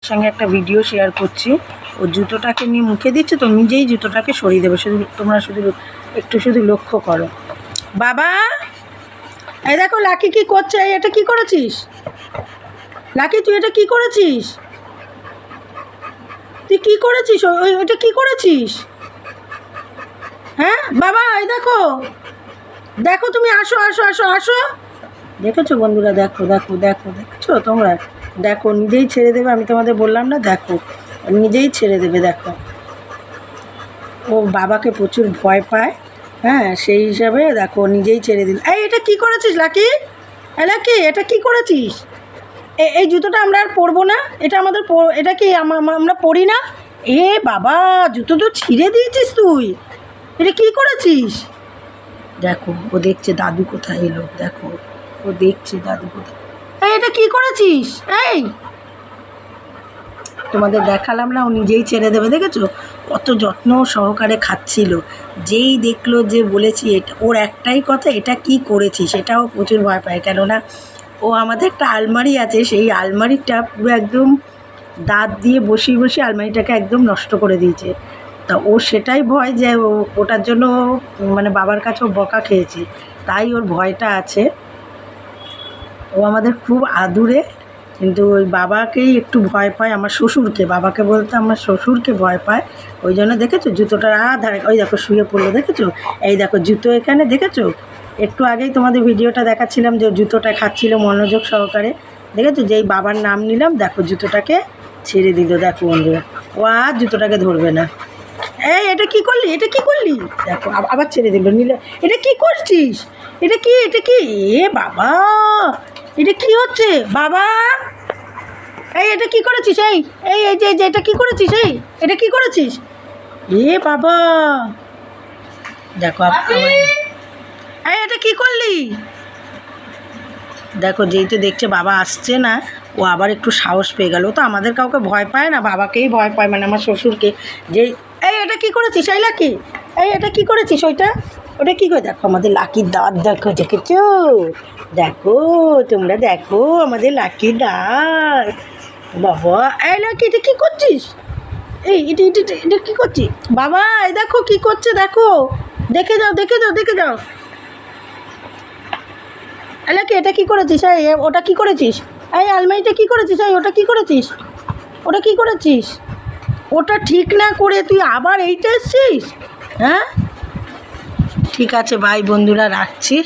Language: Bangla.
সঙ্গে একটা ভিডিও শেয়ার করছি। ও জুতোটাকে নিয়ে মুখে দিচ্ছে তো নিজেই জুতোটাকে সরিয়ে দেবে। তোমরা শুধু লক্ষ্য করো। বাবা, এই দেখো লাকি কি করছে। এটা কি করেছিস লাকি? তুই এটা কি করেছিস? তুই কি করেছিস? ওইটা কি করেছিস? হ্যাঁ বাবা, এই দেখো দেখো, তুমি আসো আসো আসো আসো। দেখেছো বন্ধুরা? দেখো দেখো দেখো, দেখছো তোমরা? দেখো নিজেই ছেড়ে দেবে। আমি তোমাদের বললাম না? দেখো নিজেই ছেড়ে দেবে। দেখো ও বাবাকে প্রচুর ভয় পায়। হ্যাঁ, সেই হিসাবে দেখো নিজেই ছেড়ে দিল। এটা কি করেছিস লাকি? লাকি, এটা কি করেছিস? এই জুতোটা আমরা আর পরবো না। এটা আমাদের, এটা কি আমরা পরি না? বাবা, জুতো তো ছিঁড়ে দিয়েছিস তুই। এটা কি করেছিস? দেখো ও দেখছে দাদু কোথায় এলো। দেখো ও দেখছে দাদু কোথায়। এটা কি করেছিস? তোমাদের দেখালাম না? ও নিজেই ছেড়ে দেবে। দেখেছো কত যত্ন সহকারে খাচ্ছিল। যেই দেখলো যে বলেছি এটা, ওর একটাই কথা, এটা কি করেছিস। এটাও প্রচুর ভয় পায়। কেননা ও আমাদের একটা আলমারি আছে, সেই আলমারিটা পুরো একদম দাঁত দিয়ে বসিয়ে বসিয়ে আলমারিটাকে একদম নষ্ট করে দিয়েছে। তা ও সেটাই ভয় যে ওটার জন্য মানে বাবার কাছেও বকা খেয়েছে, তাই ওর ভয়টা আছে। ও আমাদের খুব আদুরে, কিন্তু ওই বাবাকেই একটু ভয় পায়, আমার শ্বশুরকে। বাবাকে বলতে আমার শ্বশুরকে ভয় পায়। ওই জন্য দেখেছো জুতোটার ধারে, ওই দেখো শুয়ে পড়লো। দেখেছো? এই দেখো জুতো এখানে। দেখেছো? একটু আগেই তোমাদের ভিডিওটা দেখাচ্ছিলাম যে জুতোটা খাচ্ছিল মনোযোগ সহকারে। দেখেছো? যেই বাবার নাম নিলাম, দেখো জুতোটাকে ছেড়ে দিল। দেখো বন্ধুরা, ও আর জুতোটাকে ধরবে না। এটা কি করলি? এটা কি করলি? দেখো আবার ছেড়ে দিল, নিলে। এটা কি করছিস? এটা কি? এটা কি? বাবা, এটা কি হচ্ছে বাবা? এটা কি করেছিস? এই এই এই যে এটা কি করেছিস? এটা কি করেছিস? বাবা, দেখো এটা কি করলি? দেখো যেই তো দেখছে বাবা আসছে না, ও আবার একটু সাহস পেয়ে গেল। ও তো আমাদের কাউকে ভয় পায় না, বাবাকেই ভয় পায়, মানে আমার শ্বশুরকে। যেই এটা কি করেছিস? লাকি, এটা কি করেছিস? ওটা কী করে? দেখো আমাদের লাকির দাঁত, দেখো দেখেছো? দেখো তোমরা, দেখো আমাদের লাকির দাঁত। বাবা, লাকি এটা কী করছিস? এটা কী করছিস বাবা? দেখো কী করছে, দেখো। দেখে যাও দেখে যাও দেখে যাও। লাকি এটা কী করেছিস? ওটা কী করেছিস? আলমারিটা কী করেছিস? ওটা কী করেছিস? ওটা কী করেছিস? ওটা ঠিক না করে তুই আবার এইটা এসছিস? হ্যাঁ, ঠিক আছে, বাই বন্ধুরা, রাখছি।